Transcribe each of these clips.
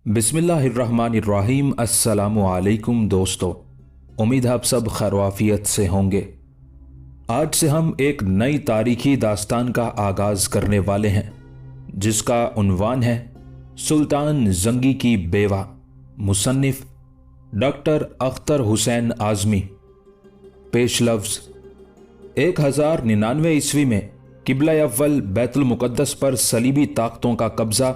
बिस्मिल्लाहिर्रहमानिर्रहीम। अस्सलामु अलैकुम दोस्तों, उम्मीद है आप सब खैरवाफियत से होंगे। आज से हम एक नई तारीखी दास्तान का आगाज करने वाले हैं जिसका उन्वान है सुल्तान जंगी की बेवा, मुसन्निफ डॉक्टर अख्तर हुसैन आज़मी। पेश लफ्ज़ 1099 ईस्वी में किबला अव्वल बैतुल मुक़द्दस पर सलीबी ताकतों का कब्ज़ा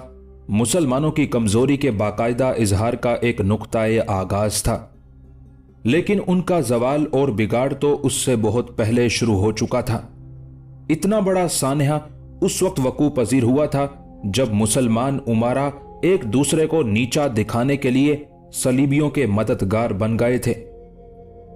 मुसलमानों की कमज़ोरी के बाकायदा इजहार का एक नुक्ताए आगाज था, लेकिन उनका जवाल और बिगाड़ तो उससे बहुत पहले शुरू हो चुका था। इतना बड़ा सानहा उस वक्त वकू पजीर हुआ था जब मुसलमान उमारा एक दूसरे को नीचा दिखाने के लिए सलीबियों के मददगार बन गए थे।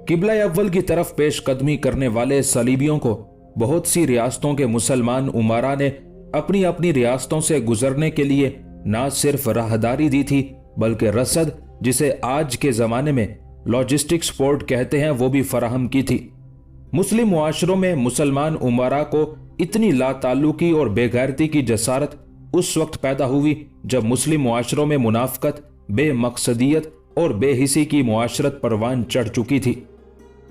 किबला अव्वल की तरफ पेश कदमी करने वाले सलीबियों को बहुत सी रियासतों के मुसलमान उमारा ने अपनी अपनी रियासतों से गुजरने के लिए ना सिर्फ राहदारी दी थी बल्कि रसद, जिसे आज के जमाने में लॉजिस्टिक्स पोर्ट कहते हैं, वो भी फराहम की थी। मुस्लिम मुआशरों में मुसलमान उमरा को इतनी लाताल्लुकी और बेगैरती की जसारत उस वक्त पैदा हुई जब मुस्लिम मुआशरों में मुनाफकत, बेमकसदियत और बेहिसी की मुआशरत परवान चढ़ चुकी थी।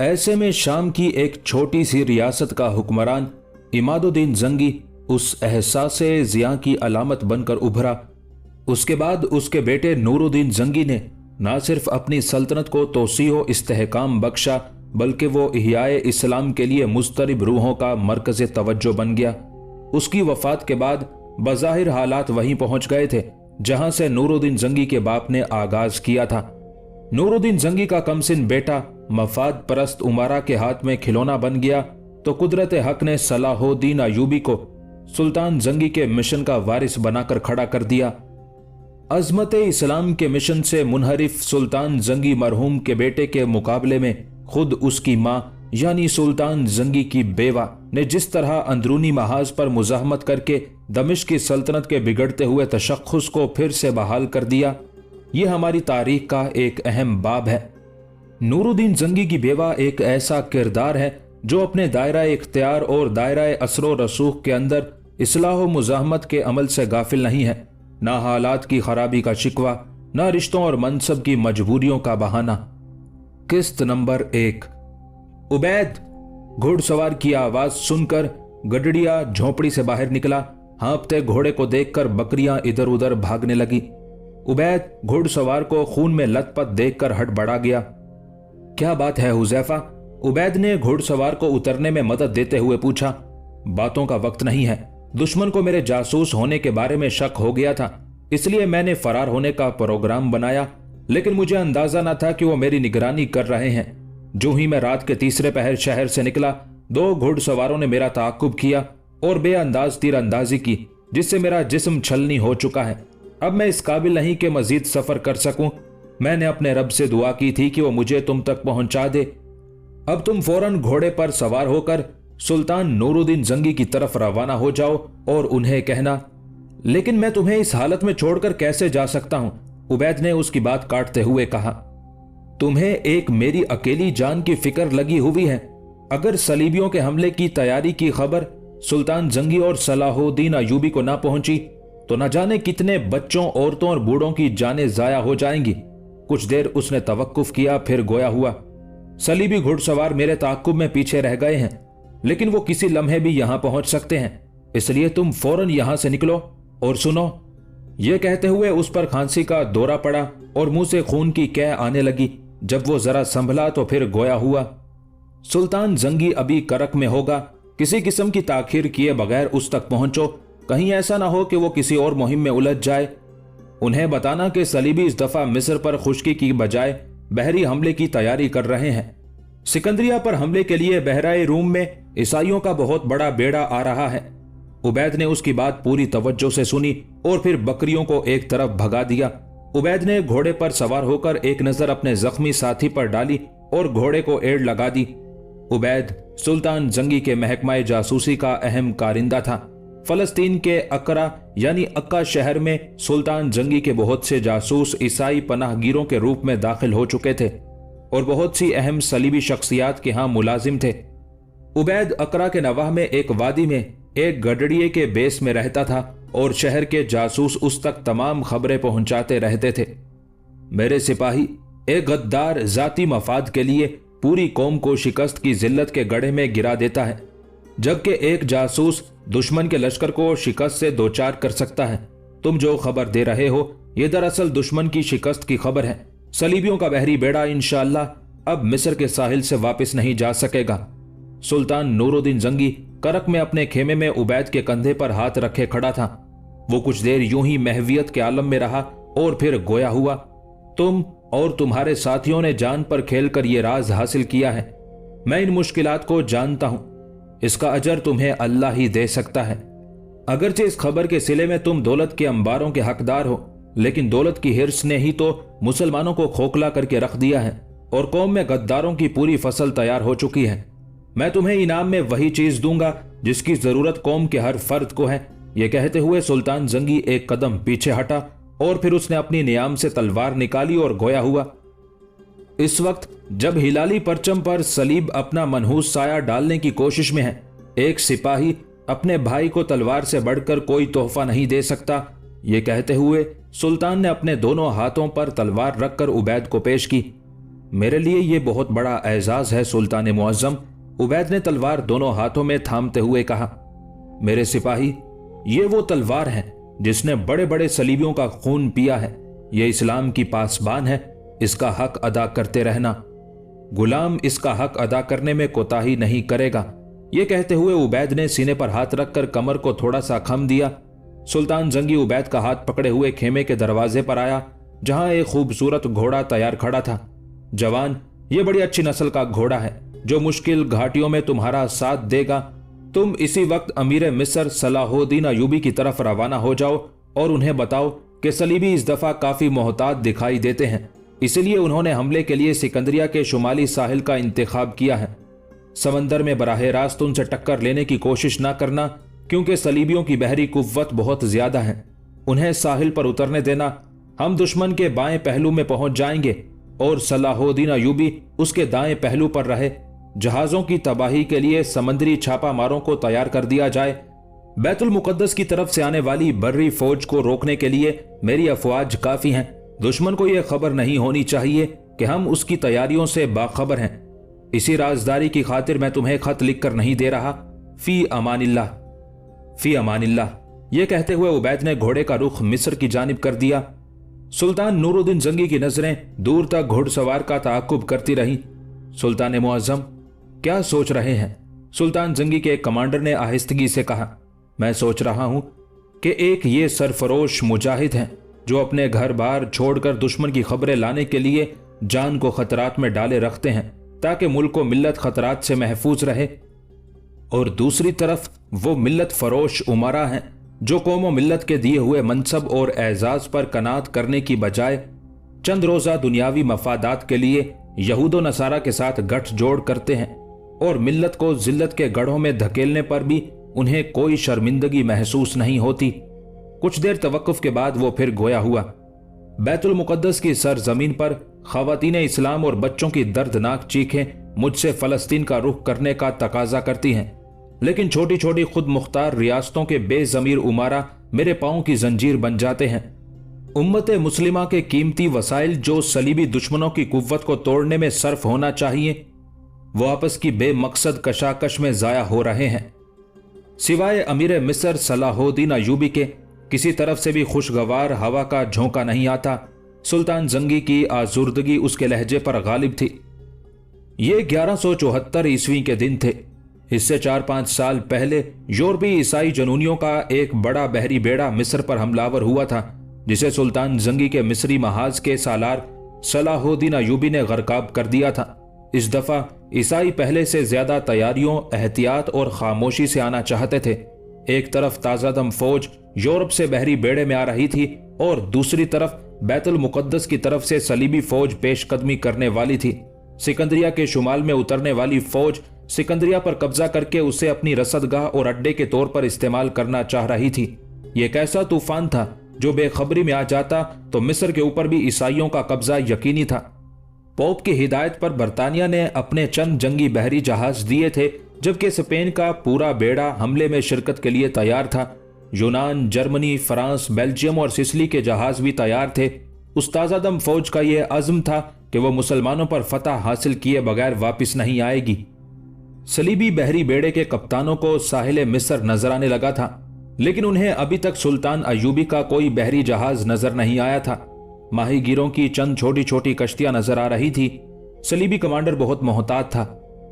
ऐसे में शाम की एक छोटी सी रियासत का हुक्मरान इमादुद्दीन जंगी उस एहसासे ज़िया की अलामत बनकर उभरा। उसके बाद उसके बेटे नूरुद्दीन जंगी ने न सिर्फ अपनी सल्तनत को तोसीओ इस्तेहकाम बख्शा बल्कि वो इह्याए इस्लाम के लिए मुस्तरिब रूहों का मरकज़ तवज्जो बन गया। उसकी वफात के बाद बज़ाहिर हालात वहीं पहुंच गए थे जहां से नूरुद्दीन जंगी के बाप ने आगाज किया था। नूरुद्दीन जंगी का कमसिन बेटा मफाद परस्त उमारा के हाथ में खिलौना बन गया तो कुदरत हक ने सलाहुद्दीन अयूबी को सुल्तान जंगी के मिशन का वारिस बनाकर खड़ा कर दिया। अजमत इस्लाम के मिशन से मुनहरिफ सुल्तान जंगी मरहूम के बेटे के मुकाबले में खुद उसकी मां यानी सुल्तान जंगी की बेवा ने जिस तरह अंदरूनी महाज पर मुजाहमत करके दमिश्क की सल्तनत के बिगड़ते हुए तशख्खुस को फिर से बहाल कर दिया, ये हमारी तारीख का एक अहम बाब है। नूरुद्दीन जंगी की बेवा एक ऐसा किरदार है जो अपने दायरा इख्तियार और दायरा असरो रसूख के अंदर इस्लाह व मुजाहमत के अमल से गाफिल नहीं है। ना हालात की खराबी का शिकवा, ना रिश्तों और मनसब की मजबूरियों का बहाना। किस्त नंबर 1। उबैद घुड़सवार की आवाज सुनकर गडड़िया झोपड़ी से बाहर निकला। हाँपते घोड़े को देखकर बकरियां इधर उधर भागने लगी। उबैद घुड़सवार को खून में लथपथ देखकर हड़बड़ा गया। क्या बात है हुज़ैफा? उबैद ने घुड़सवार को उतरने में मदद देते हुए पूछा। बातों का वक्त नहीं है। दुश्मन को मेरे जासूस होने के बारे में शक हो गया था, इसलिए मैंने फरार होने का प्रोग्राम बनाया, लेकिन मुझे अंदाजा न था कि वो मेरी निगरानी कर रहे हैं। जो ही मैं रात के तीसरे पहर शहर से निकला, 2 घुड़सवारों ने मेरा ताक़ुब किया और बेअंदाज तीरंदाजी की, जिससे मेरा जिस्म छलनी हो चुका है। अब मैं इस काबिल नहीं कि मजीद सफर कर सकूं। मैंने अपने रब से दुआ की थी कि वो मुझे तुम तक पहुंचा दे। अब तुम फौरन घोड़े पर सवार होकर सुल्तान नूरुद्दीन जंगी की तरफ रवाना हो जाओ और उन्हें कहना। लेकिन मैं तुम्हें इस हालत में छोड़कर कैसे जा सकता हूं? उबैद ने उसकी बात काटते हुए कहा। तुम्हें एक मेरी अकेली जान की फिक्र लगी हुई है। अगर सलीबियों के हमले की तैयारी की खबर सुल्तान जंगी और सलाहुद्दीन अयूबी को ना पहुंची तो न जाने कितने बच्चों, औरतों और बूढ़ों की जानें जाया हो जाएंगी। कुछ देर उसने तवक्कुफ किया, फिर गोया हुआ। सलीबी घुड़सवार मेरे ताक़ुब में पीछे रह गए हैं, लेकिन वो किसी लम्हे भी यहां पहुंच सकते हैं, इसलिए तुम फौरन यहां से निकलो और सुनो। यह कहते हुए उस पर खांसी का दौरा पड़ा और मुंह से खून की कै आने लगी। जब वो जरा संभला तो फिर गोया हुआ। सुल्तान जंगी अभी करक में होगा, किसी किस्म की ताखीर किए बगैर उस तक पहुंचो, कहीं ऐसा ना हो कि वो किसी और मुहिम में उलझ जाए। उन्हें बताना कि सलीबी इस दफा मिस्र पर खुश्की की बजाय बहरी हमले की तैयारी कर रहे हैं। सिकंदरिया पर हमले के लिए बहराए रूम में ईसाइयों का बहुत बड़ा बेड़ा आ रहा है। उबैद ने उसकी बात पूरी तवज्जो से सुनी और फिर बकरियों को एक तरफ भगा दिया। उबैद ने घोड़े पर सवार होकर एक नजर अपने जख्मी साथी पर डाली और घोड़े को एड़ लगा दी। उबैद सुल्तान जंगी के महकमा जासूसी का अहम कारिंदा था। फलस्तीन के अकरा यानी अक्का शहर में सुल्तान जंगी के बहुत से जासूस ईसाई पनाहगीरों के रूप में दाखिल हो चुके थे और बहुत सी अहम सलीबी शख्सियात के यहाँ मुलाजिम थे। उबैद अकरा के नवाह में एक वादी में एक गडरिये के बेस में रहता था और शहर के जासूस उस तक तमाम खबरें पहुंचाते रहते थे। मेरे सिपाही एक गद्दार जाती मफाद के लिए पूरी कौम को शिकस्त की जिल्लत के गड्ढे में गिरा देता है, जबकि एक जासूस दुश्मन के लश्कर को शिकस्त से दो चार कर सकता है। तुम जो खबर दे रहे हो ये दरअसल दुश्मन की शिकस्त की खबर है। सलीबियों का बहरी बेड़ा इंशाअल्लाह अब मिस्र के साहिल से वापस नहीं जा सकेगा। सुल्तान नूरुद्दीन जंगी करक में अपने खेमे में उबैद के कंधे पर हाथ रखे खड़ा था। वो कुछ देर यूं ही महवियत के आलम में रहा और फिर गोया हुआ, तुम और तुम्हारे साथियों ने जान पर खेलकर ये राज हासिल किया है। मैं इन मुश्किलात को जानता हूं, इसका अजर तुम्हें अल्लाह ही दे सकता है। अगरचे इस खबर के सिले में तुम दौलत के अंबारों के हकदार हो, लेकिन दौलत की हिर्स ने ही तो मुसलमानों को खोखला करके रख दिया है और कौम में गद्दारों की पूरी फसल तैयार हो चुकी है। मैं तुम्हें इनाम में वही चीज दूंगा जिसकी जरूरत कौम के हर फर्द को है। यह कहते हुए सुल्तान जंगी एक कदम पीछे हटा और फिर उसने अपनी नियाम से तलवार निकाली और गोया हुआ। इस वक्त जब हिलाली परचम पर सलीब अपना मनहूस साया डालने की कोशिश में है, एक सिपाही अपने भाई को तलवार से बढ़कर कोई तोहफा नहीं दे सकता। ये कहते हुए सुल्तान ने अपने दोनों हाथों पर तलवार रखकर उबैद को पेश की। मेरे लिए यह बहुत बड़ा एजाज है सुल्तान मुअज्जम, उबैद ने तलवार दोनों हाथों में थामते हुए कहा। मेरे सिपाही, ये वो तलवार है जिसने बड़े बड़े सलीबियों का खून पिया है। यह इस्लाम की पासबान है, इसका हक अदा करते रहना। गुलाम इसका हक अदा करने में कोताही नहीं करेगा। यह कहते हुए उबैद ने सीने पर हाथ रखकर कमर को थोड़ा सा खम दिया। सुल्तान जंगी उबैद का हाथ पकड़े हुए खेमे के दरवाजे पर आया, जहां एक खूबसूरत घोड़ा तैयार खड़ा था। जवान, यह बड़ी अच्छी नस्ल का घोड़ा है जो मुश्किल घाटियों में तुम्हारा साथ देगा। तुम इसी वक्त अमीर मिस्र सलाहुद्दीन अयूबी की तरफ रवाना हो जाओ और उन्हें बताओ कि सलीबी इस दफा काफी मोहतात दिखाई देते हैं, इसलिए उन्होंने हमले के लिए सिकंदरिया के शुमाली साहिल का इंतखाब किया है। समंदर में बराह रास्त उनसे टक्कर लेने की कोशिश न करना, क्योंकि सलीबियों की बहरी कुव्वत बहुत ज्यादा है। उन्हें साहिल पर उतरने देना। हम दुश्मन के बाएं पहलू में पहुंच जाएंगे और सलाहुद्दीन अयूबी उसके दाएं पहलू पर रहे। जहाजों की तबाही के लिए समंदरी छापा मारों को तैयार कर दिया जाए। बैतुल मुकद्दस की तरफ से आने वाली बर्री फौज को रोकने के लिए मेरी अफवाज काफी हैं। दुश्मन को यह खबर नहीं होनी चाहिए कि हम उसकी तैयारियों से बाखबर हैं। इसी राजदारी की खातिर मैं तुम्हें खत लिखकर नहीं दे रहा। फी अमानिल्लाह, फी अमानिल्लाह। यह कहते हुए उबैद ने घोड़े का रुख मिस्र की जानिब कर दिया। सुल्तान नूरुद्दीन जंगी की नजरें दूर तक घुड़सवार का ताकुब करती रहीं। सुल्तान मुअज्जम, क्या सोच रहे हैं? सुल्तान जंगी के एक कमांडर ने आहिस्तगी से कहा। मैं सोच रहा हूं कि एक ये सरफरोश मुजाहिद हैं जो अपने घर बार छोड़कर दुश्मन की खबरें लाने के लिए जान को खतरात में डाले रखते हैं ताकि मुल्क व मिल्लत खतरात से महफूज रहे, और दूसरी तरफ वो मिल्लत फरोश उमरा हैं जो कौम व मिल्लत के दिए हुए मनसब और एजाज पर कनात करने की बजाय चंद रोजा दुनियावी मफादात के लिए यहूदो नसारा के साथ गठजोड़ करते हैं, और मिल्लत को जिल्लत के गढ़ों में धकेलने पर भी उन्हें कोई शर्मिंदगी महसूस नहीं होती। कुछ देर तवक्कुफ के बाद वो फिर गोया हुआ। बैतुल मुकद्दस की सरजमीन पर खवातीन इस्लाम और बच्चों की दर्दनाक चीखें मुझसे फलस्तीन का रुख करने का तकाजा करती हैं, लेकिन छोटी छोटी खुद मुख्तार रियासतों के बेजमीर उमारा मेरे पांव की जंजीर बन जाते हैं। उम्मत मुस्लिमा के कीमती वसाइल जो सलीबी दुश्मनों की कुव्वत को तोड़ने में सर्फ होना चाहिए, वो आपस की बेमकसद कशाकश में जाया हो रहे हैं। सिवाय अमीर मिस्र सलाहुद्दीन अयूबी के किसी तरफ से भी खुशगवार हवा का झोंका नहीं आता। सुल्तान जंगी की आजुर्दगी उसके लहजे पर गालिब थी। ये 1174 ईस्वी के दिन थे। इससे 4-5 साल पहले यूरोपीय ईसाई जनूनियों का एक बड़ा बहरी बेड़ा मिस्र पर हमलावर हुआ था, जिसे सुल्तान जंगी के मिस्री महाज के सालार सलाहुद्दीन अयूबी ने गरकाब कर दिया था। इस दफा ईसाई पहले से ज्यादा तैयारियों, एहतियात और खामोशी से आना चाहते थे। एक तरफ ताजादम फौज यूरोप से बहरी बेड़े में आ रही थी और दूसरी तरफ बैतुल मुकद्दस की तरफ से सलीबी फौज पेशकदमी करने वाली थी। सिकंदरिया के शुमाल में उतरने वाली फौज सिकंदरिया पर कब्जा करके उसे अपनी रसदगाह और अड्डे के तौर पर इस्तेमाल करना चाह रही थी। यह कैसा तूफान था जो बेखबरी में आ जाता तो मिस्र के ऊपर भी ईसाइयों का कब्जा यकीनी था। पोप की हिदायत पर बर्तानिया ने अपने चंद जंगी बहरी जहाज दिए थे, जबकि स्पेन का पूरा बेड़ा हमले में शिरकत के लिए तैयार था। यूनान, जर्मनी, फ्रांस, बेल्जियम और सिसिली के जहाज भी तैयार थे। उस ताजादम फौज का यह अज़्म था कि वह मुसलमानों पर फतह हासिल किए बगैर वापस नहीं आएगी। सलीबी बहरी बेड़े के कप्तानों को साहिल मिस्र नजर आने लगा था, लेकिन उन्हें अभी तक सुल्तान अयूबी का कोई बहरी जहाज नजर नहीं आया था। माहीगीरों की चंद छोटी छोटी कश्तियां नजर आ रही थी। सलीबी कमांडर बहुत मोहतात था।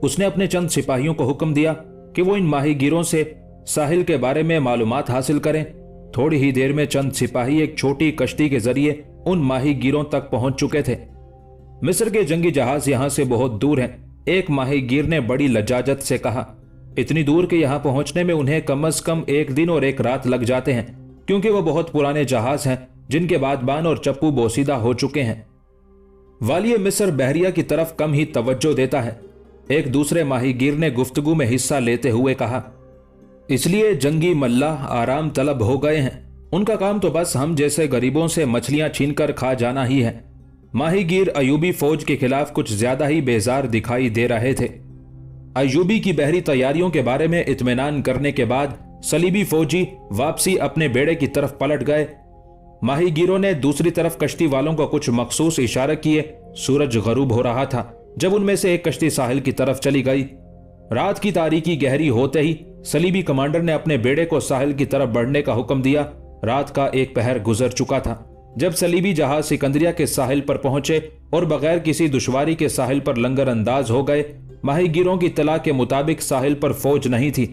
उसने अपने चंद सिपाहियों को हुक्म दिया कि वो इन माहीगीरों से साहिल के बारे में मालूमात हासिल करें। थोड़ी ही देर में चंद सिपाही एक छोटी कश्ती के जरिए उन माहीगीरों तक पहुंच चुके थे। मिस्र के जंगी जहाज यहां से बहुत दूर हैं। एक माहीगीर ने बड़ी लज्जाजत से कहा, इतनी दूर के यहां पहुंचने में उन्हें कम से कम एक दिन और एक रात लग जाते हैं, क्योंकि वो बहुत पुराने जहाज हैं जिनके बादबान और चप्पू बोसीदा हो चुके हैं। वालिय मिस्र बहरिया की तरफ कम ही तवज्जो देता है। एक दूसरे माहीगीर ने गुफ्तगू में हिस्सा लेते हुए कहा, इसलिए जंगी मल्लाह आराम तलब हो गए हैं। उनका काम तो बस हम जैसे गरीबों से मछलियां छीनकर खा जाना ही है। माहीगीर अयूबी फौज के खिलाफ कुछ ज्यादा ही बेजार दिखाई दे रहे थे। अयूबी की बहरी तैयारियों के बारे में इत्मीनान करने के बाद सलीबी फौजी वापसी अपने बेड़े की तरफ पलट गए। माहीगीरों ने दूसरी तरफ कश्ती वालों को कुछ मखसूस इशारे किए। सूरज गरूब हो रहा था जब उनमें से एक कश्ती साहिल की तरफ चली गई। रात की तारीकी गहरी होते ही सलीबी कमांडर ने अपने बेड़े को साहिल की तरफ बढ़ने का हुक्म दिया। रात का एक पहर गुजर चुका था जब सलीबी जहाज सिकंदरिया के साहिल पर पहुंचे और बगैर किसी दुश्वारी के साहिल पर लंगर अंदाज हो गए। माहीगीरों की इत्तला के मुताबिक साहिल पर फौज नहीं थी,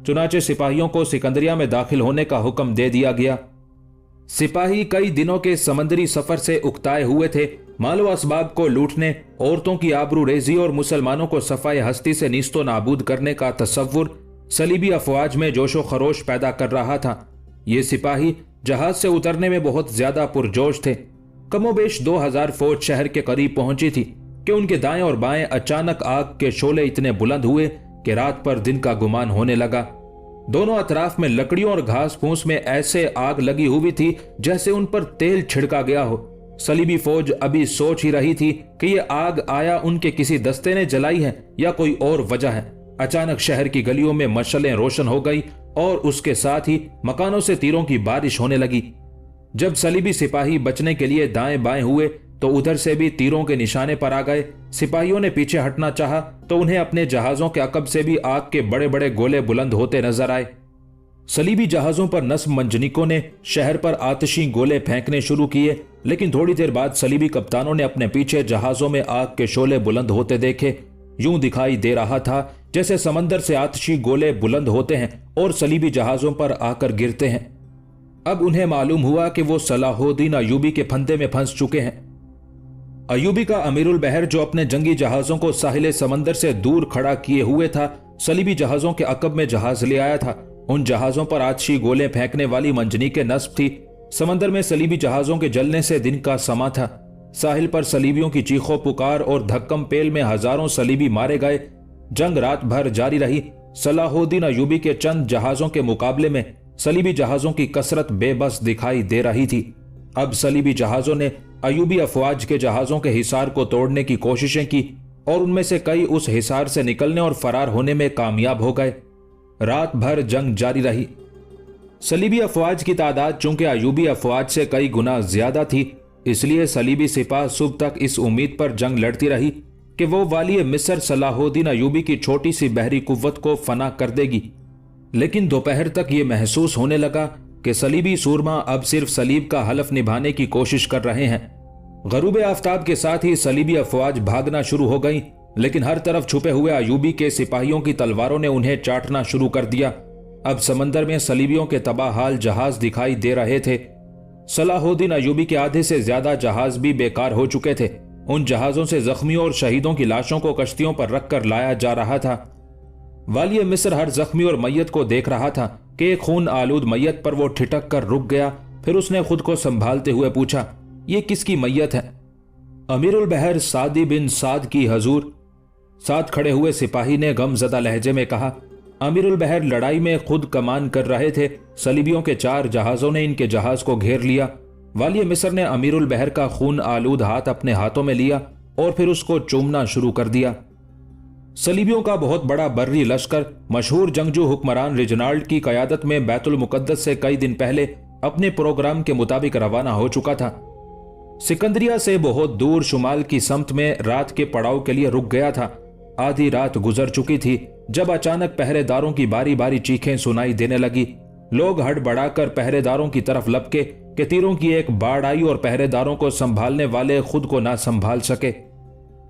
चुनाचे सिपाहियों को सिकंदरिया में दाखिल होने का हुक्म दे दिया गया। सिपाही कई दिनों के समंदरी सफर से उकताए हुए थे। मालो असबाब को लूटने, औरतों की आबरू रेजी और मुसलमानों को सफाए हस्ती से नीस्तो नाबूद करने का तसव्वुर सलीबी अफवाज में जोशो खरोश पैदा कर रहा था। ये सिपाही जहाज से उतरने में बहुत ज्यादा पुरजोश थे। कमोबेश 2000 फौज शहर के करीब पहुंची थी कि उनके दाएं और बाएं अचानक आग के शोले इतने बुलंद हुए कि रात पर दिन का गुमान होने लगा। दोनों अतराफ में लकड़ियों और घास फूस में ऐसे आग लगी हुई थी जैसे उन पर तेल छिड़का गया हो। सलीबी फौज अभी सोच ही रही थी कि ये आग आया उनके किसी दस्ते ने जलाई है या कोई और वजह है। अचानक शहर की गलियों में मशालें रोशन हो गई और उसके साथ ही मकानों से तीरों की बारिश होने लगी। जब सलीबी सिपाही बचने के लिए दाएं बाएं हुए तो उधर से भी तीरों के निशाने पर आ गए। सिपाहियों ने पीछे हटना चाहा तो उन्हें अपने जहाजों के अकब से भी आग के बड़े बड़े गोले बुलंद होते नजर आए। सलीबी जहाजों पर नस्ब मंजनिकों ने शहर पर आतिशी गोले फेंकने शुरू किए, लेकिन थोड़ी देर बाद सलीबी कप्तानों ने अपने पीछे जहाजों में आग के शोले बुलंद होते देखे। यूं दिखाई दे रहा था जैसे समंदर से आतिशी गोले बुलंद होते हैं और सलीबी जहाजों पर आकर गिरते हैं। अब उन्हें मालूम हुआ कि वो सलाहुद्दीन अयूबी के फंदे में फंस चुके हैं। अयूबी का अमीरुल बहर जो अपने जंगी जहाजों को साहिल समंदर से दूर खड़ा किए हुए था, सलीबी जहाजों के अकब में जहाज ले आया था। उन जहाजों पर आतिशी गोले फेंकने वाली मंजनीके नस्ब थी। समंदर में सलीबी जहाजों के जलने से दिन का समा था। साहिल पर सलीबियों की चीखों पुकार और धक्कम पेल में हजारों सलीबी मारे गए। जंग रात भर जारी रही। सलाहुद्दीन अयूबी के चंद जहाजों के मुकाबले में सलीबी जहाजों की कसरत बेबस दिखाई दे रही थी। अब सलीबी जहाजों ने अयूबी अफवाज के जहाजों के हिसार को तोड़ने की कोशिशें की और उनमें से कई उस हिसार से निकलने और फरार होने में कामयाब हो गए। रात भर जंग जारी रही। सलीबी अफवाज की तादाद चूंकि अयूबी अफवाज से कई गुना ज्यादा थी, इसलिए सलीबी सिपाह सुबह तक इस उम्मीद पर जंग लड़ती रही कि वो वाली मिस्र सलाहुद्दीन अयूबी की छोटी सी बहरी कुव्वत को फना कर देगी। लेकिन दोपहर तक ये महसूस होने लगा कि सलीबी सूरमा अब सिर्फ सलीब का हलफ निभाने की कोशिश कर रहे हैं। गरूब आफ्ताब के साथ ही सलीबी अफवाज भागना शुरू हो गई, लेकिन हर तरफ छुपे हुए अयूबी के सिपाहियों की तलवारों ने उन्हें चाटना शुरू कर दिया। अब समंदर में सलीबियों के तबाह हाल जहाज दिखाई दे रहे थे। सलाहुद्दीन अयूबी के आधे से ज्यादा जहाज भी बेकार हो चुके थे। उन जहाजों से जख्मियों और शहीदों की लाशों को कश्तियों पर रखकर लाया जा रहा था। वालिय मिस्र हर जख्मी और मैयत को देख रहा था कि एक खून आलूद मैयत पर वो ठिठक कर रुक गया। फिर उसने खुद को संभालते हुए पूछा, ये किसकी मैयत है? अमीरुल बहर सादी बिन साद की हजूर। साथ खड़े हुए सिपाही ने गमजदा लहजे में कहा। अमीरुल बहर लड़ाई में खुद कमान कर रहे थे। सलीबियों के 4 जहाजों ने इनके जहाज को घेर लिया। वालिय मिस्र ने अमीरुल बहर का खून आलूद हाथ अपने हाथों में लिया और फिर उसको चूमना शुरू कर दिया। सलीबियों का बहुत बड़ा बर्री लश्कर मशहूर जंगजू हुक्मरान रिजनाल्ड की क़यादत में बैतुल मुक़द्दस से कई दिन पहले अपने प्रोग्राम के मुताबिक रवाना हो चुका था। सिकंदरिया से बहुत दूर शुमाल की समत में रात के पड़ाव के लिए रुक गया था। आधी रात गुजर चुकी थी जब अचानक पहरेदारों की बारी बारी चीखें सुनाई देने लगी। लोग हड़बड़ाकर पहरेदारों की तरफ लपके कि तीरों की एक बाढ़ आई और पहरेदारों को संभालने वाले खुद को ना संभाल सके।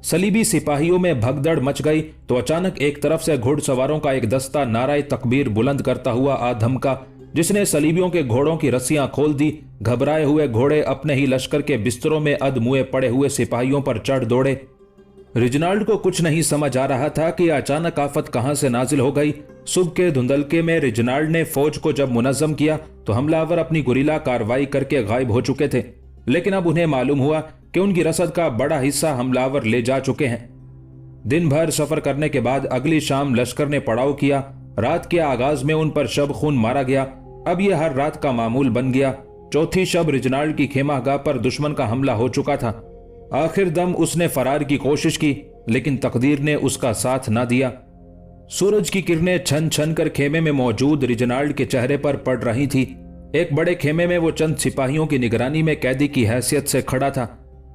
सलीबी सिपाहियों में भगदड़ मच गई तो अचानक एक तरफ से घुड़सवारों का एक दस्ता नाराए तकबीर बुलंद करता हुआ आ धमका, जिसने सलीबियों के घोड़ों की रस्सियां खोल दी। घबराए हुए घोड़े अपने ही लश्कर के बिस्तरों में अधमुए पड़े हुए सिपाहियों पर चढ़ दौड़े। रिजनाल्ड को कुछ नहीं समझ आ रहा था कि अचानक आफत कहां से नाजिल हो गई। सुबह के धुंधलके में रिजनाल्ड ने फौज को जब मुनज़्ज़म किया तो हमलावर अपनी गुरिल्ला कार्रवाई करके गायब हो चुके थे, लेकिन अब उन्हें मालूम हुआ कि उनकी रसद का बड़ा हिस्सा हमलावर ले जा चुके हैं। दिन भर सफर करने के बाद अगली शाम लश्कर ने पड़ाव किया। रात के आगाज में उन पर शब खून मारा गया। अब यह हर रात का मामूल बन गया। चौथी शब रिजनाल्ड की खेमागाह पर दुश्मन का हमला हो चुका था। आखिर दम उसने फरार की कोशिश की, लेकिन तकदीर ने उसका साथ ना दिया। सूरज की किरणें छन छन कर खेमे में मौजूद रिजनाल्ड के चेहरे पर पड़ रही थी। एक बड़े खेमे में वो चंद सिपाहियों की निगरानी में कैदी की हैसियत से खड़ा था।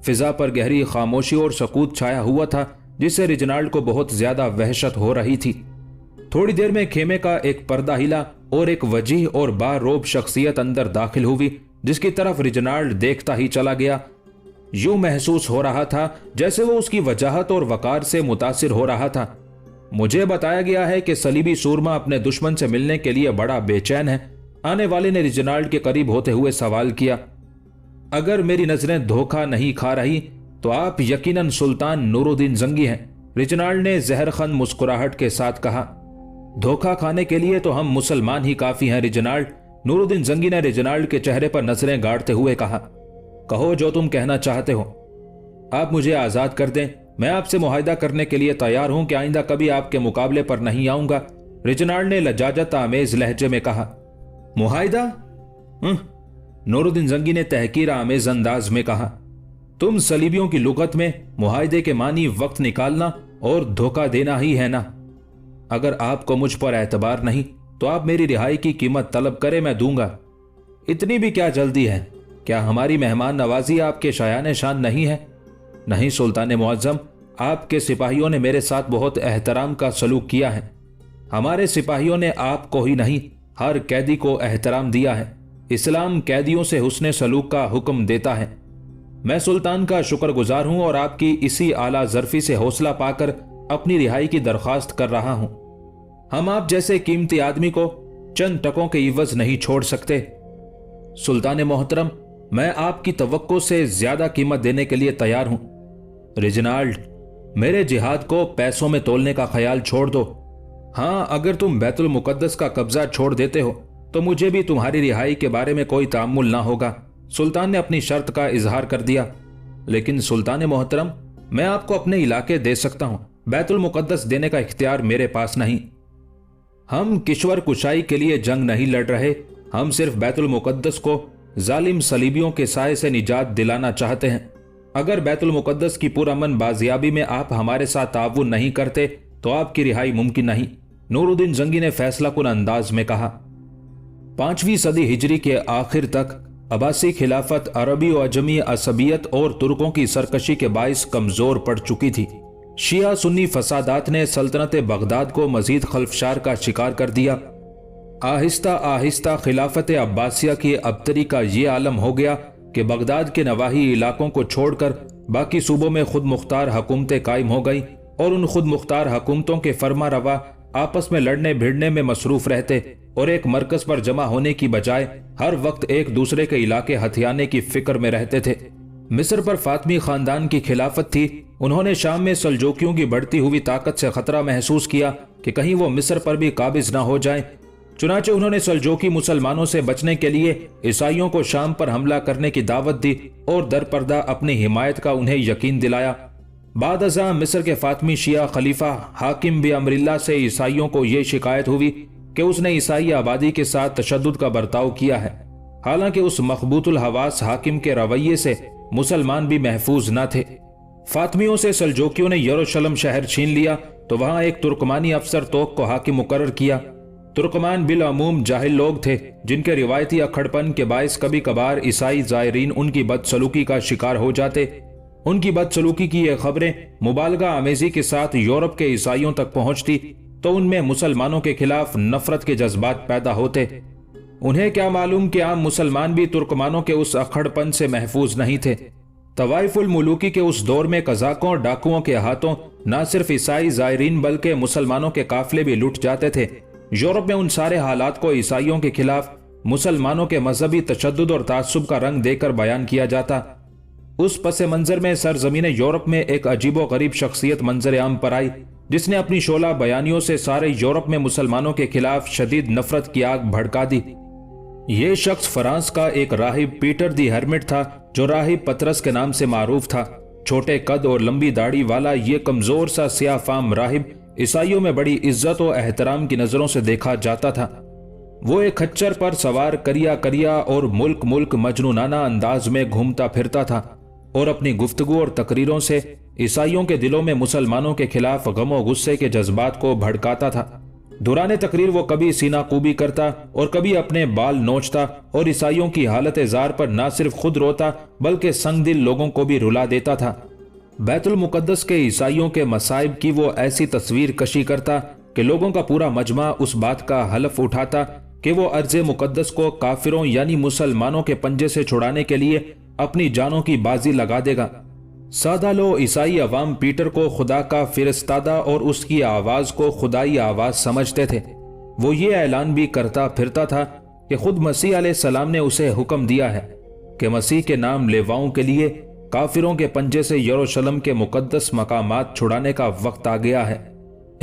फिजा पर गहरी खामोशी और सकूत छाया हुआ था, जिससे रिजनाल्ड को बहुत ज्यादा वहशत हो रही थी। थोड़ी देर में खेमे का एक पर्दा हिला और एक वजीह और बारोब शख्सियत अंदर दाखिल हुई, जिसकी तरफ रिजनाल्ड देखता ही चला गया। यूं महसूस हो रहा था जैसे वो उसकी वजाहत और वकार से मुतासिर हो रहा था। मुझे बताया गया है कि सलीबी सूरमा अपने दुश्मन से मिलने के लिए बड़ा बेचैन है। आने वाले ने रिजनाल्ड के करीब होते हुए सवाल किया, अगर मेरी नजरें धोखा नहीं खा रही तो आप यकीनन सुल्तान नूरुद्दीन जंगी हैं। रिजनाल्ड ने जहरखन मुस्कुराहट के साथ कहा, धोखा खाने के लिए तो हम मुसलमान ही काफी हैं रिजनाल्ड। नूरुद्दीन जंगी ने रिजनाल्ड के चेहरे पर नजरें गाड़ते हुए कहा, कहो जो तुम कहना चाहते हो। आप मुझे आजाद कर दें, मैं आपसे मुआहिदा करने के लिए तैयार हूं कि आइंदा कभी आपके मुकाबले पर नहीं आऊंगा। रिजनाल्ड ने लजाजत आमेज लहजे में कहा, मुआहिदा? नूरुद्दीन जंगी ने तहकीर आमेज अंदाज में कहा, तुम सलीबियों की लुगत में मुआहिदे के मानी वक्त निकालना और धोखा देना ही है ना। अगर आपको मुझ पर एतबार नहीं तो आप मेरी रिहाई की कीमत तलब करें, मैं दूंगा। इतनी भी क्या जल्दी है? क्या हमारी मेहमान नवाजी आपके शायान शान नहीं है? नहीं सुल्तान मुअज्जम, आपके सिपाहियों ने मेरे साथ बहुत एहतराम का सलूक किया है। हमारे सिपाहियों ने आपको ही नहीं हर कैदी को एहतराम दिया है। इस्लाम कैदियों से हुस्ने सलूक का हुक्म देता है। मैं सुल्तान का शुक्रगुजार हूं और आपकी इसी आला ज़र्फी से हौसला पाकर अपनी रिहाई की दरख्वास्त कर रहा हूं। हम आप जैसे कीमती आदमी को चंद टकों के इवज नहीं छोड़ सकते। सुल्तान मोहतरम, मैं आपकी तवक्को से ज्यादा कीमत देने के लिए तैयार हूं। रिजनाल्ड, मेरे जिहाद को पैसों में तोलने का ख्याल छोड़ दो। हां, अगर तुम बैतुल मुकद्दस का कब्जा छोड़ देते हो तो मुझे भी तुम्हारी रिहाई के बारे में कोई तामुल ना होगा। सुल्तान ने अपनी शर्त का इजहार कर दिया। लेकिन सुल्तान मोहतरम, मैं आपको अपने इलाके दे सकता हूं, बैतुल मुकद्दस देने का इख्तियार मेरे पास नहीं। हम किश्वर कुशाई के लिए जंग नहीं लड़ रहे, हम सिर्फ बैतुल मुकद्दस को जालिम सलीबियों के साए से निजात दिलाना चाहते हैं। अगर बैतुल मुकद्दस की पुरअमन बाजियाबी में आप हमारे साथ ताउन नहीं करते तो आपकी रिहाई मुमकिन नहीं। नूरुद्दीन जंगी ने फैसला कुन अंदाज में कहा। 5वीं सदी हिजरी के आखिर तक अब्बासी खिलाफत अरबी और अजमी असबियत और तुर्कों की सरकशी के बाइस कमजोर पड़ चुकी थी। शिया सुन्नी फसादात ने सल्तनत बगदाद को मजीद खल्फशार का शिकार कर दिया। आहिस्ता आहिस्ता खिलाफत अब्बासिया की अबतरी का ये आलम हो गया कि बगदाद के नवाही इलाकों को छोड़कर बाकी सूबों में खुद मुख्तार हुकूमतें कायम हो गई और उन खुद मुख्तार हुकूमतों के फरमा रवा आपस में लड़ने भिड़ने में मसरूफ रहते और एक मरकज पर जमा होने की बजाय हर वक्त एक दूसरे के इलाके हथियाने की फिक्र में रहते थे। मिस्र पर फातमी खानदान की खिलाफत थी। उन्होंने शाम में सल्जूकियों की बढ़ती हुई ताकत से खतरा महसूस किया कि कहीं वो मिस्र पर भी काबिज न हो जाएं। चुनाचे उन्होंने सल्जूकी मुसलमानों से बचने के लिए ईसाइयों को शाम पर हमला करने की दावत दी और दरपर्दा अपनी हिमायत का उन्हें यकीन दिलाया। बाद अज़ां मिस्र के फातमी शिया खलीफा हाकिम बि अमरिल्लाह से ईसाइयों को ये शिकायत हुई कि उसने ईसाई आबादी के साथ तशद्दुद का बर्ताव किया है। हालांकि उस मखबूतुल हवास हाकिम के रवैये से मुसलमान भी महफूज न थे। फातमियों से सलजोकियों ने यरूशलेम शहर छीन लिया तो वहां एक तुर्कमानी अफसर तोक को हाकिम मुकर्रर किया। तुर्कमान बिलअमूम जाहिल लोग थे जिनके रिवायती अक्खड़पन के बायस कभी कभार ईसाई ज़ायरीन उनकी बदसलूकी का शिकार हो जाते। उनकी बदसलूकी की ये खबरें मुबालगा आमेजी के साथ यूरोप के ईसाइयों तक पहुंचती तो उनमें मुसलमानों के खिलाफ नफरत के जज्बात पैदा होते। उन्हें क्या मालूम कि आम मुसलमान भी तुर्कमानों के उस अक्खड़पन से महफूज नहीं थे। तवाइफुल मुलूकी के उस दौर में कज़ाकों और डाकुओं के हाथों न सिर्फ ईसाई ज़ायरीन बल्कि मुसलमानों के काफिले भी लुट जाते थे। यूरोप में उन सारे हालात को ईसाइयों के खिलाफ मुसलमानों के मजहबी तशद्दुद और तासुब का रंग देकर बयान किया जाता। उस पस मंजर में सरजमीन यूरोप में एक अजीबो गरीब शख्सियत मंजर आम पर आई जिसने अपनी शोला बयानियों से सारे यूरोप में मुसलमानों के खिलाफ शदीद नफरत की आग भड़का दी। ये शख्स फ्रांस का एक राहिब पीटर दी हर्मिट था जो राहिब पतरस के नाम से मारूफ था। छोटे कद और लंबी दाढ़ी वाला ये कमजोर सा सियाह फाम राहिब ईसाइयों में बड़ी इज्जत और एहतराम की नजरों से देखा जाता था। वो एक खच्चर पर सवार करिया करिया और मुल्क मुल्क मजनूनाना अंदाज में घूमता फिरता था और अपनी गुफ्तगू और तकरीरों से ईसाइयों के दिलों में मुसलमानों के खिलाफ गमो गुस्से के जज्बात को भड़काता था। दौरान तकरीर वो कभी सीना कूबी करता और कभी अपने बाल नोचता और ईसाइयों की हालत जार पर न सिर्फ खुद रोता बल्कि संगदिल लोगों को भी रुला देता था। बैतुल मुकद्दस के ईसाइयों के मसाइब की वो ऐसी तस्वीर कशी करता कि लोगों का पूरा मजमा उस बात का हलफ उठाता कि वो अर्ज़े मुकद्दस को काफिरों यानी मुसलमानों के पंजे से छुड़ाने के लिए अपनी जानों की बाजी लगा देगा। सादा लो ईसाई अवाम पीटर को खुदा का फिरस्तादा और उसकी आवाज को खुदाई आवाज समझते थे। वो ये ऐलान भी करता फिरता था कि खुद मसीह अलैहिस्सलाम ने उसे हुक्म दिया है कि मसीह के नाम लेवाओं के लिए काफिरों के पंजे से यरूशलेम के मुकद्दस मकामात छुड़ाने का वक्त आ गया है।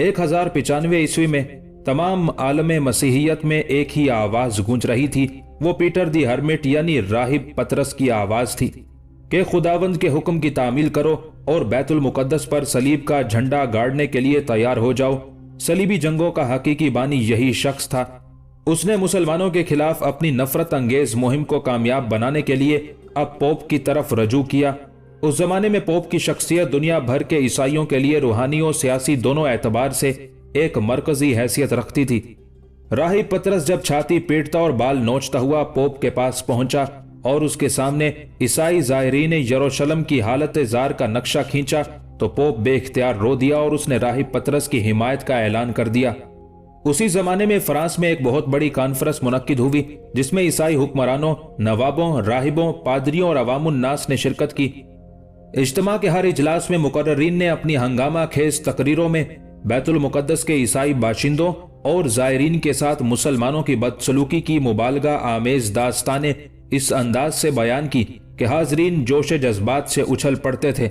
1095 ईस्वी में तमाम आलम मसीहियत में एक ही आवाज गूंज रही थी। वो पीटर दी हर्मिट यानी राहिब पतरस की आवाज थी कि खुदावंद के हुक्म की तामील करो और बैतुल मुकद्दस पर सलीब का झंडा गाड़ने के लिए तैयार हो जाओ। सलीबी जंगों का हकीकी बानी यही शख्स था। उसने मुसलमानों के खिलाफ अपनी नफरत अंगेज मुहिम को कामयाब बनाने के लिए अब पोप की तरफ रजू किया। उस जमाने में पोप की शख्सियत दुनिया भर के ईसाइयों के लिए रूहानी और सियासी दोनों एतबार से एक मरकजी हैसियत रखती थी। राहिब पतरस जब छाती पीटता और बाल नोचता हुआ पोप के पास पहुंचा और उसके सामने ईसाई ज़ायरीन यरूशलेम की हालत जार का नक्शा खींचा तो पोप बेख्तियार रो दिया और उसने राहिब पतरस की हिमायत का ऐलान कर दिया। उसी जमाने में फ्रांस में एक बहुत बड़ी कॉन्फ्रेंस मुनक्किद हुई जिसमें ईसाई हुक्मरानों, नवाबों, राहिबों, पादरियों और अवामुन्नास ने शिरकत की। इज्तिमा के हर इजलास में मुकर्ररीन ने अपनी हंगामा खेज तकरीरों में बैतुल मुकद्दस के ईसाई बाशिंदों और ज़ायरीन के साथ मुसलमानों की बदसलूकी की मुबालगा आमेज दास्तानें इस अंदाज से बयान की कि हाजरीन जोश जज्बात से उछल पड़ते थे।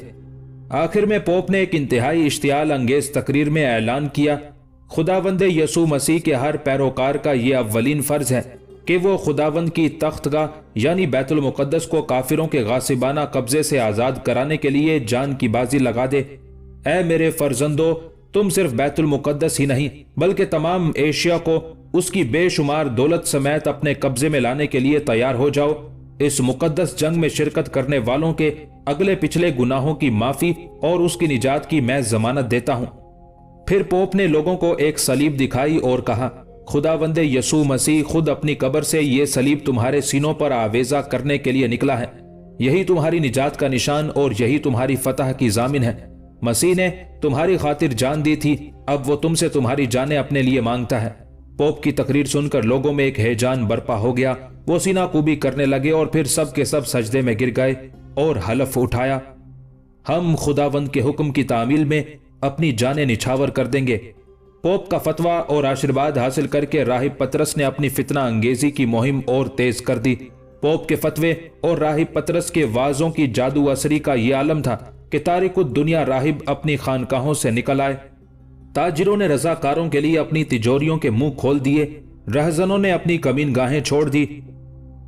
आखिर में पोप ने एक इंतहाई इश्तियाल अंगेज तकरीर में ऐलान किया, खुदावंद यसू मसीह के हर पैरोकार का ये अव्वलीन फर्ज है कि वो खुदावंद की तख्तगाह यानी बैतुल मुकद्दस को काफिरों के गासिबाना कब्जे से आजाद कराने के लिए जान की बाजी लगा दे। ऐ मेरे फर्जंदो, तुम सिर्फ बैतुल मुकद्दस ही नहीं बल्कि तमाम एशिया को उसकी बेशुमार दौलत समेत अपने कब्जे में लाने के लिए तैयार हो जाओ। इस मुकद्दस जंग में शिरकत करने वालों के अगले पिछले गुनाहों की माफी और उसकी निजात की मैं जमानत देता हूं। फिर पोप ने लोगों को एक सलीब दिखाई और कहा, खुदावंदे यसू मसीह खुद अपनी कब्र से ये सलीब तुम्हारे सीनों पर आवेजा करने के लिए निकला है। यही तुम्हारी निजात का निशान और यही तुम्हारी फतह की जामिन है। मसीह ने तुम्हारी खातिर जान दी थी, अब वो तुमसे तुम्हारी जानें अपने लिए मांगता है। पोप की तकरीर सुनकर लोगों में एक हैजान बरपा हो गया। वो सीना कूबी करने लगे और फिर सब के सब सजदे में गिर गए और हलफ उठाया, हम खुदावंद के हुक्म की तामील में अपनी जानें निछावर कर देंगे। पोप का फतवा और आशीर्वाद हासिल करके राहिब पतरस ने अपनी फितना अंगेजी की मुहिम और तेज कर दी। पोप के फतवे और राहिब पतरस के वाजों की जादू असरी का यह आलम था कि तारिकुद दुनिया राहिब अपनी खानकाहों से निकल आए। ताजिरों ने रजाकारों के लिए अपनी तिजोरियों के मुंह खोल दिए। रहजनों ने अपनी कमीन गाहें छोड़ दी।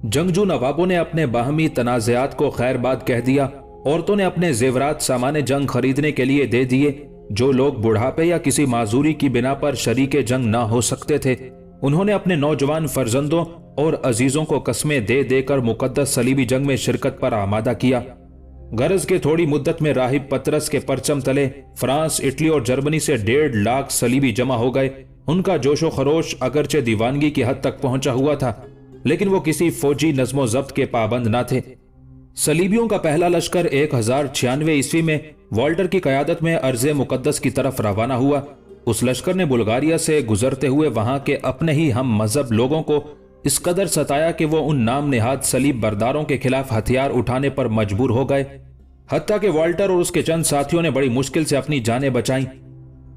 जंगजू नवाबों ने अपने बाहमी तनाज़ात को खैरबाद कह दिया। औरतों ने अपने जेवरात सामाने जंग खरीदने के लिए दे दिए। जो लोग बुढ़ापे या किसी माजूरी की बिना पर शरीके जंग ना हो सकते थे, उन्होंने अपने नौजवान फर्जंदों और अजीजों को कस्में दे देकर मुकद्दस सलीबी जंग में शिरकत पर आमादा किया। गरज के थोड़ी मुद्दत में राहिब पतरस के परचम तले फ्रांस, इटली और जर्मनी से 1.5 लाख सलीबी जमा हो गए। उनका जोशो खरोश अगरचे दीवानगी की हद तक पहुंचा हुआ था, लेकिन वो किसी फौजी नज्मो जब्त के पाबंद न थे। सलीबियों का पहला लश्कर 1096 ईस्वी में वॉल्टर की कयादत में अर्ज़े मुकद्दस की तरफ रवाना हुआ। उस लश्कर ने बुल्गारिया से गुजरते हुए वहां के अपने ही हम मजहब लोगों को इस कदर सताया कि वो उन नाम नेहाद सलीब बरदारों के खिलाफ हथियार उठाने पर मजबूर हो गए। हत्ता कि वॉल्टर और उसके चंद साथियों ने बड़ी मुश्किल से अपनी जानें बचाईं।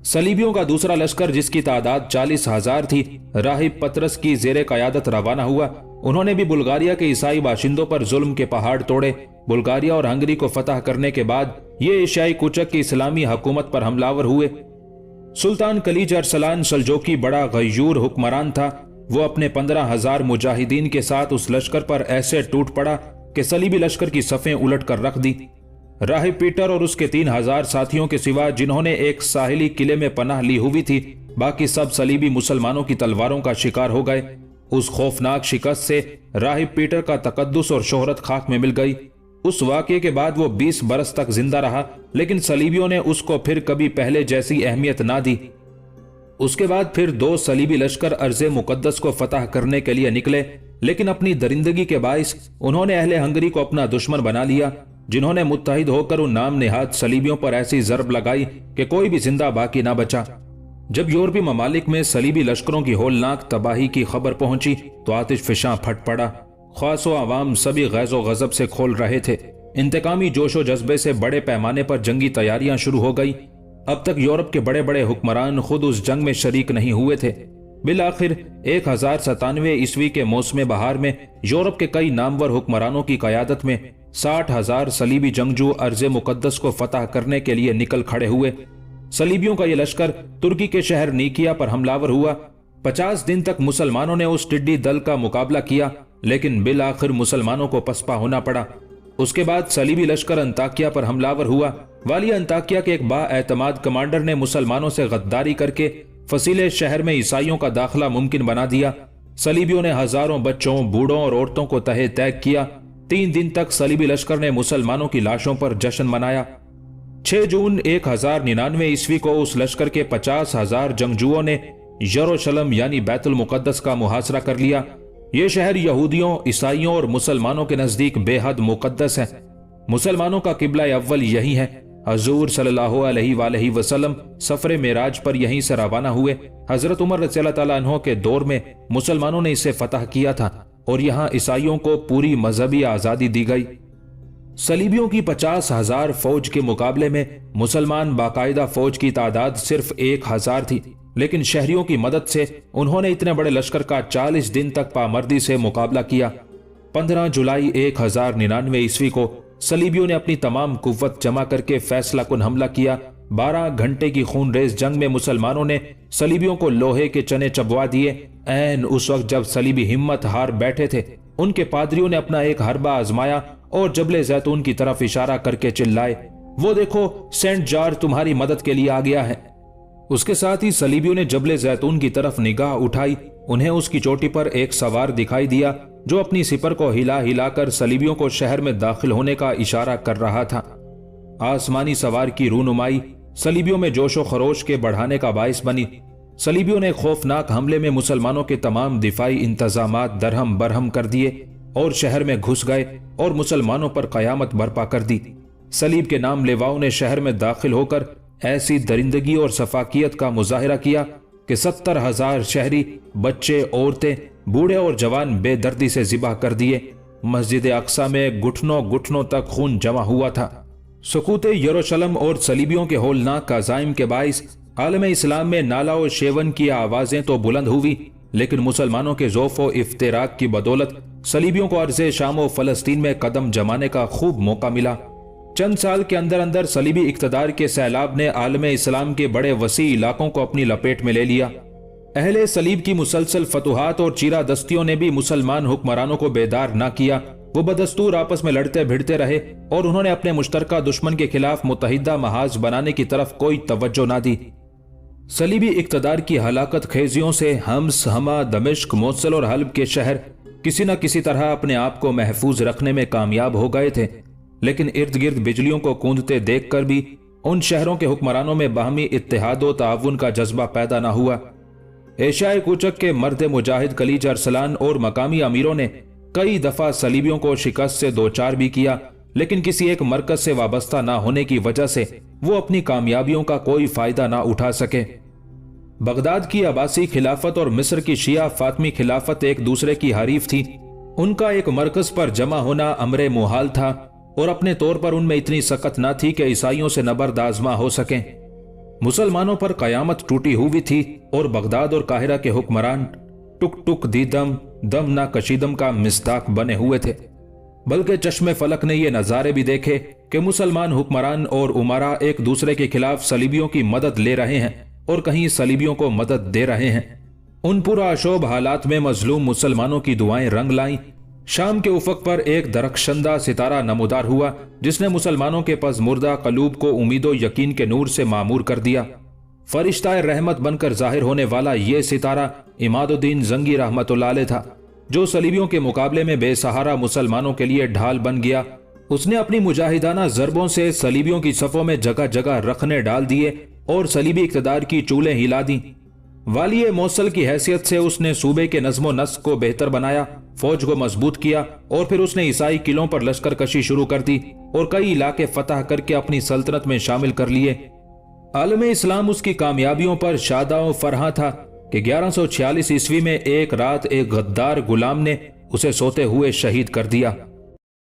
सलीबियों का दूसरा लश्कर, जिसकी तादाद 40,000 थी, राहिब पतरस की जेरे कयादत रवाना हुआ। उन्होंने भी बुल्गारिया के ईसाई बाशिंदों पर जुल्म के पहाड़ तोड़े। बुल्गारिया और हंगरी को फतह करने के बाद ये एशियाई कुचक की इस्लामी हुकूमत पर हमलावर हुए। सुल्तान कलीज अरसलान सल्जोकी बड़ा गयूर हुक्मरान था। वो अपने 15,000 मुजाहिदीन के साथ उस लश्कर पर ऐसे टूट पड़ा कि सलीबी लश्कर की सफ़ें उलट कर रख दी। राहिब पीटर और उसके 3,000 साथियों के सिवा, जिन्होंने एक साहिली किले में पनाह ली हुई थी, बाकी सब सलीबी मुसलमानों की तलवारों का शिकार हो गए। उस खौफनाक शिकस्त से राहिब पीटर का तकद्दुस और शोहरत खाक में मिल गई। उस वाक़े के बाद वो 20 बरस तक जिंदा रहा, लेकिन सलीबियों ने उसको फिर कभी पहले जैसी अहमियत ना दी। उसके बाद फिर 2 सलीबी लश्कर अर्ज़े मुकद्दस को फतह करने के लिए निकले, लेकिन अपनी दरिंदगी के बाइस उन्होंने अहले हंगरी को अपना दुश्मन बना लिया, जिन्होंने मुत्तहिद होकर उन नाम नेहाद सलीबियों पर ऐसी ज़रब लगाई कि कोई भी जिंदा बाकी ना बचा। जब यूरोपी ममालिक में सलीबी लश्करों की होलनाक तबाही की खबर पहुंची तो आतिश फिशां फट पड़ा। ख्वास व आवाम सभी गैज़ो गज़ब से खोल रहे थे। इंतकामी जोशो जज्बे से बड़े पैमाने पर जंगी तैयारियां शुरू हो गई। अब तक यूरोप के बड़े बड़े हुक्मरान खुद उस जंग में शरीक नहीं हुए थे। बिलाखिर 1097 ईस्वी के मौसम बहार में यूरोप के कई नामवर हुक्मरानों की कयादत में 60,000 सलीबी जंगजू अर्ज़े मुकद्दस को फतह करने के लिए निकल खड़े हुए। सलीबियों का यह लश्कर तुर्की के शहर नीकिया पर हमलावर हुआ। 50 दिन तक मुसलमानों ने उस टिड्डी दल का मुकाबला किया, लेकिन बिलाखिर मुसलमानों को पसपा होना पड़ा। उसके बाद सलीबी लश्कर अंताकिया पर हमलावर हुआ। वाली अंताकिया के एक बाएतमाद कमांडर ने मुसलमानों से गद्दारी करके फसीले शहर में ईसाइयों का दाखिला मुमकिन बना दिया। सलीबियों ने हजारों बच्चों, बूढ़ों और औरतों को तहे तैग किया। 3 दिन तक सलीबी लश्कर ने मुसलमानों की लाशों पर जश्न मनाया। 6 जून 1099 ईस्वी को उस लश्कर के 50,000 जंगजुओं ने यरूशलेम यानी बैतुल मुकद्दस का मुहासरा कर लिया। यह शहर यहूदियों, ईसाइयों और मुसलमानों के नजदीक बेहद मुकद्दस है। मुसलमानों का किबला अव्वल यही है। हजूर सल्लल्लाहु अलैहि वसल्लम सफरे मेराज पर यहीं से रवाना हुए। हजरत उमर रज़ियल्लाहु तआला अन्हु के दौर में मुसलमानों ने इसे फतह किया था और यहाँ ईसाइयों को पूरी मजहबी आजादी दी गई। सलीबियों की 50,000 फौज के मुकाबले में मुसलमान बाकायदा फौज की तादाद सिर्फ 1,000 थी, लेकिन शहरियों की मदद से उन्होंने इतने बड़े लश्कर का 40 दिन तक पामर्दी से मुकाबला किया। 15 जुलाई 1099 ईस्वी को सलीबियों ने अपनी तमाम कुव्वत जमा करके फैसला कुन हमला किया। 12 घंटे की खूनरेज जंग में मुसलमानों ने सलीबियों को लोहे के चने चबवा दिए। ऐन उस वक्त जब सलीबी हिम्मत हार बैठे थे, उनके पादरियों ने अपना एक हरबा आजमाया और जबले जैतून की तरफ इशारा करके चिल्लाए, वो देखो सेंट जॉर्ज तुम्हारी मदद के लिए आ गया है। उसके साथ ही सलीबियों ने जबले जैतून की तरफ निगाह उठाई। उन्हें उसकी चोटी पर एक सवार दिखाई दिया जो अपनी सिपर को हिला हिलाकर सलीबियों को शहर में दाखिल होने का इशारा कर रहा था। आसमानी सवार की रूनुमाई सलीबियों में जोशो खरोश के बढ़ाने का बाइस बनी। सलीबियों ने खौफनाक हमले में मुसलमानों के तमाम दिफाई इंतजामात दरहम बरहम कर दिए और शहर में घुस गए और मुसलमानों पर कयामत बर्पा कर दी। सलीब के नाम लेवाओं ने शहर में दाखिल होकर ऐसी दरिंदगी और सफाकियत का मुजाहिरा किया कि 70,000 शहरी, बच्चे, औरतें, बूढ़े और जवान बेदर्दी से जिबा कर दिए। मस्जिद अक्सा में घुटनों घुटनों तक खून जमा हुआ था। सुकूते यरूशलेम और सलीबियों के होलनाक अज़ाइम के बाइस आलम इस्लाम में नाला और शेवन की आवाजें तो बुलंद हुई, लेकिन मुसलमानों के ज़ौफ़ व इफ्तिराक की बदौलत सलीबियों को अर्ज़े शाम व फ़लस्तीन में कदम जमाने का खूब मौका मिला। चंद साल के अंदर अंदर सलीबी इक़्तिदार के सैलाब ने आलम इस्लाम के बड़े वसी इलाकों को अपनी लपेट में ले लिया। अहले सलीब की मुसलसल फतुहात और चीरा दस्तियों ने भी मुसलमान हुक्मरानों को बेदार ना किया। वो बदस्तूर आपस में लड़ते भिड़ते रहे और उन्होंने अपने मुश्तरका दुश्मन के खिलाफ मुत्तहिदा महाज बनाने की तरफ कोई तवज्जो ना दी। सलीबी इक़्तिदार की हलाकत खेजियों से हम्स, हमा, दमिश्क, मोसल और हल्ब के शहर किसी न किसी तरह अपने आप को महफूज रखने में कामयाब हो गए थे, लेकिन इर्द गिर्द बिजलियों को कूंदते देखकर भी उन शहरों के हुक्मरानों में बाहमी इत्तेहाद व ताउन का जज्बा पैदा न हुआ। एशियाई कूचक के मर्द मुजाहिद खलीज अरसलान और मकामी अमीरों ने कई दफा सलीबियों को शिकस्त से दो चार भी किया, लेकिन किसी एक मरकज से वाबस्ता ना होने की वजह से वो अपनी कामयाबियों का कोई फायदा ना उठा सके। बगदाद की अब्बासी खिलाफत और मिस्र की शिया फातमी खिलाफत एक दूसरे की हरीफ थी। उनका एक मरकज पर जमा होना अमरे मुहाल था और अपने तौर पर उनमें इतनी सख्त न थी कि ईसाइयों से नबर्द आजमा हो सके। मुसलमानों पर कयामत टूटी हुई थी और बगदाद और काहिरा के हुक्मरान टुक टुक दीदम दम ना कशीदम का मिस्ताक बने हुए थे। बल्कि चश्मे फलक ने ये नज़ारे भी देखे कि मुसलमान हुक्मरान और उमरा एक दूसरे के खिलाफ सलीबियों की मदद ले रहे हैं और कहीं सलीबियों को मदद दे रहे हैं। उन पुरअशोब हालात में मजलूम मुसलमानों की दुआएं रंग लाईं। शाम के उफक पर एक दरख्शंदा सितारा नमूदार हुआ जिसने मुसलमानों के पस मुर्दा कलूब को उम्मीदो यकीन के नूर से मामूर कर दिया। फरिश्ताए रहमत बनकर जाहिर होने वाला ये सितारा इमादुद्दीन जंगी रहमतुल्लाह अलैह था, जो सलीबियों के मुकाबले में बेसहारा मुसलमानों के लिए ढाल बन गया। उसने अपनी मुजाहिदाना जरबों से सलीबियों की सफ़ों में जगह जगह रखने डाल दिए और सलीबी इक़्तिदार की चूलें हिला दी। वाली मौसल की हैसियत से उसने सूबे के नज़्मो नस्क को बेहतर बनाया, फौज को मजबूत किया और फिर उसने ईसाई किलों पर लश्कर कशी शुरू कर दी और कई इलाके फतह करके अपनी सल्तनत में शामिल कर लिए। आलम इस्लाम उसकी कामयाबियों पर शादा और फरहा था कि 1146 ईस्वी में एक रात एक गद्दार गुलाम ने उसे सोते हुए शहीद कर दिया।